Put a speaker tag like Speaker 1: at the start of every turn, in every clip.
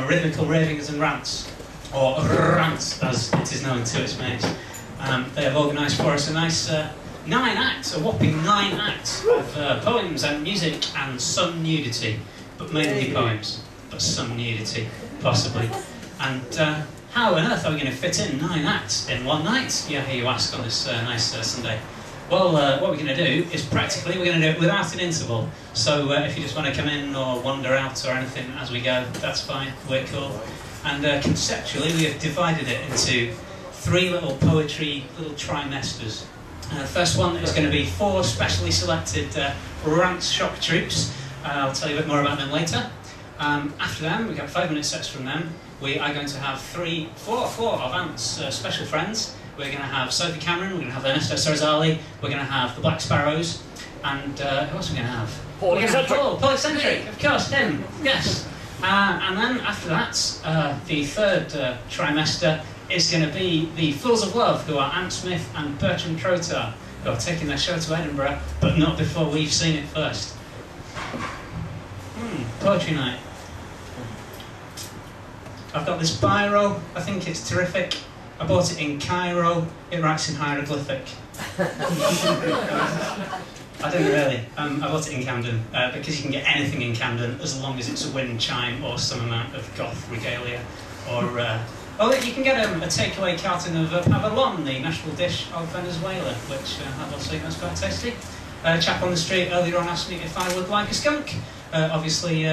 Speaker 1: Rhythmical Ravings and Rants, or Rants as it is known to its mates. They have organised for us a nice 9 acts, a whopping 9 acts of poems and music and some nudity, but mainly poems, but some nudity, possibly. And how on earth are we going to fit in 9 acts in one night? You hear you ask on this nice Sunday. Well, what we're going to do is practically, we're going to do it without an interval. So if you just want to come in or wander out or anything as we go, that's fine, we're cool. And conceptually, we have divided it into 3 little poetry, little trimesters. First one is going to be 4 specially selected Rants shock troops. I'll tell you a bit more about them later. After them, we got 5-minute sets from them. We are going to have 4 of Ant's special friends. We're going to have Sophie Cameron, we're going to have Ernesto Sarazali, we're going to have the Black Sparrows, and who else are we going to have?
Speaker 2: Paul
Speaker 1: Eccentric, of course, him, yes. And then after that, the 3rd trimester is going to be the Fools of Love, who are Ant Smith and Bertram Trotar, who are taking their show to Edinburgh, but not before we've seen it first. Poetry night. I've got this biro, I think it's terrific. I bought it in Cairo, it writes in hieroglyphic. I don't really. I bought it in Camden, because you can get anything in Camden as long as it's a wind chime or some amount of goth regalia. Or you can get a takeaway carton of pabellon, the national dish of Venezuela, which I will say that's quite tasty. A chap on the street earlier on asked me if I would like a skunk. Obviously,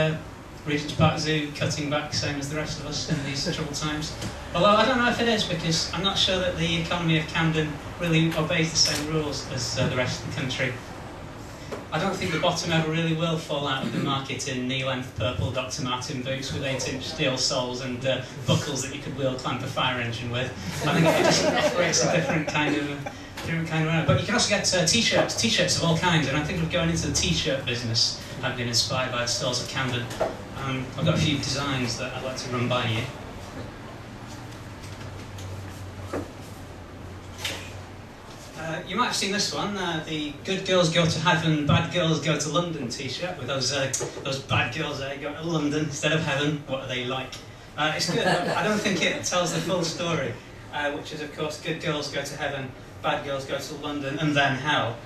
Speaker 1: Regent's Park Zoo cutting back, same as the rest of us in these troubled times. Although I don't know if it is, because I'm not sure that the economy of Camden really obeys the same rules as the rest of the country. I don't think the bottom ever really will fall out of the market in knee-length purple Dr. Martin boots with 8-inch steel soles and buckles that you could wheel clamp a fire engine with. I think it just operates a different kind of way. But you can also get t-shirts of all kinds, and I think of going into the t-shirt business. I've been inspired by the stalls of Camden. I've got a few designs that I'd like to run by you. You might have seen this one, the Good Girls Go to Heaven, Bad Girls Go to London t-shirt with those bad girls there going to London instead of heaven. What are they like? It's good, but I don't think it tells the full story, which is, of course, good girls go to heaven, bad girls go to London, and then hell.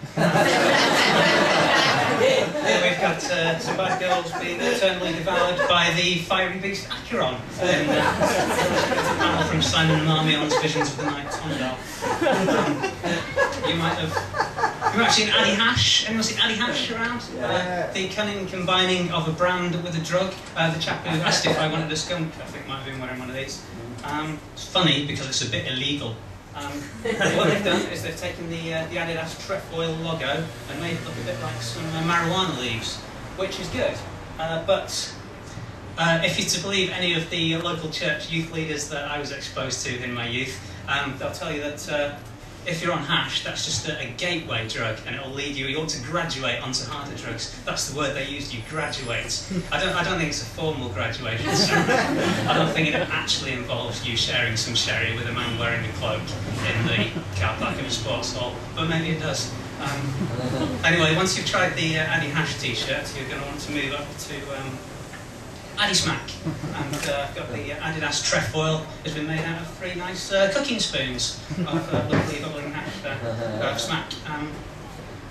Speaker 1: We've got some bad girls being eternally devoured by the fiery beast Acheron. And a panel from Simon Marmion's Visions of the Night Tondal. You might have seen Addy Hash. Anyone seen Addy Hash around? The cunning combining of a brand with a drug. The chap who asked if I wanted a skunk, I think might have been wearing one of these. It's funny because it's a bit illegal. What they've done is they've taken the Adidas trefoil logo and made it look a bit like some marijuana leaves, which is good. But if you're to believe any of the local church youth leaders that I was exposed to in my youth, they'll tell you that if you're on hash, that's just a gateway drug, and it'll lead you. You ought to graduate onto harder drugs. That's the word they used. You graduate. I don't think it's a formal graduation ceremony. I don't think it actually involves you sharing some sherry with a man wearing a cloak in the car park of a sports hall, but maybe it does. Anyway, once you've tried the Addy Hash t-shirt, you're going to want to move up to Addy Smack. And I've got the Adidas trefoil. It's been made out of 3 nice cooking spoons of lovely bubbling hash smack.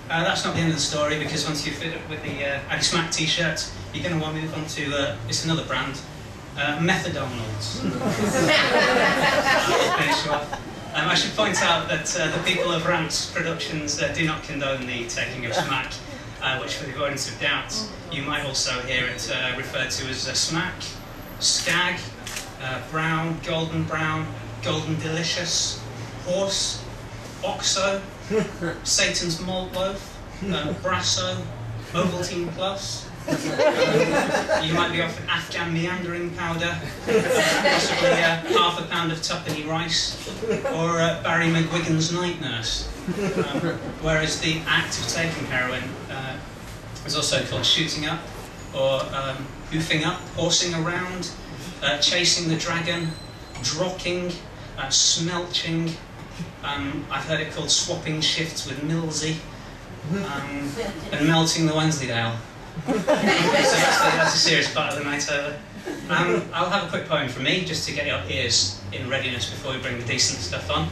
Speaker 1: That's not the end of the story, because once you fit it with the Addy Smack t-shirt, you're going to want to move on to, it's another brand, Methodonald's. Finish you off. I should point out that the people of Rants Productions do not condone the taking of smack, which, for the avoidance of doubt, you might also hear it referred to as smack, skag, brown, golden delicious, horse, oxo, Satan's malt loaf, brasso, Ovaltine Plus. You might be offered Afghan meandering powder, possibly half a pound of tuppenny rice, or Barry McGuigan's night nurse. Whereas the act of taking heroin is also called shooting up, or hoofing up, horsing around, chasing the dragon, drocking, smelching. I've heard it called swapping shifts with Millsy, and melting the Wensleydale. So that's a serious part of the night over. I'll have a quick poem from me, just to get your ears in readiness before we bring the decent stuff on.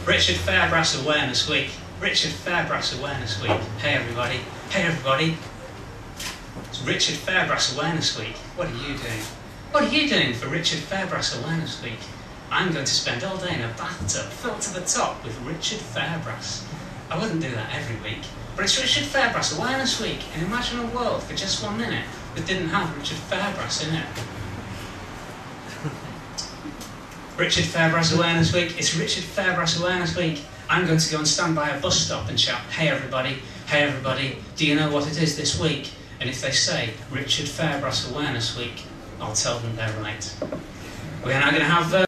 Speaker 1: Richard Fairbrass Awareness Week. Richard Fairbrass Awareness Week. Hey everybody. Hey everybody. It's Richard Fairbrass Awareness Week. What are you doing? What are you doing for Richard Fairbrass Awareness Week? I'm going to spend all day in a bathtub filled to the top with Richard Fairbrass. I wouldn't do that every week, but it's Richard Fairbrass Awareness Week, and imagine a world for just 1 minute that didn't have Richard Fairbrass in it. Richard Fairbrass Awareness Week. It's Richard Fairbrass Awareness Week. I'm going to go and stand by a bus stop and shout, hey everybody, do you know what it is this week? And if they say Richard Fairbrass Awareness Week, I'll tell them they're right. We're now going to have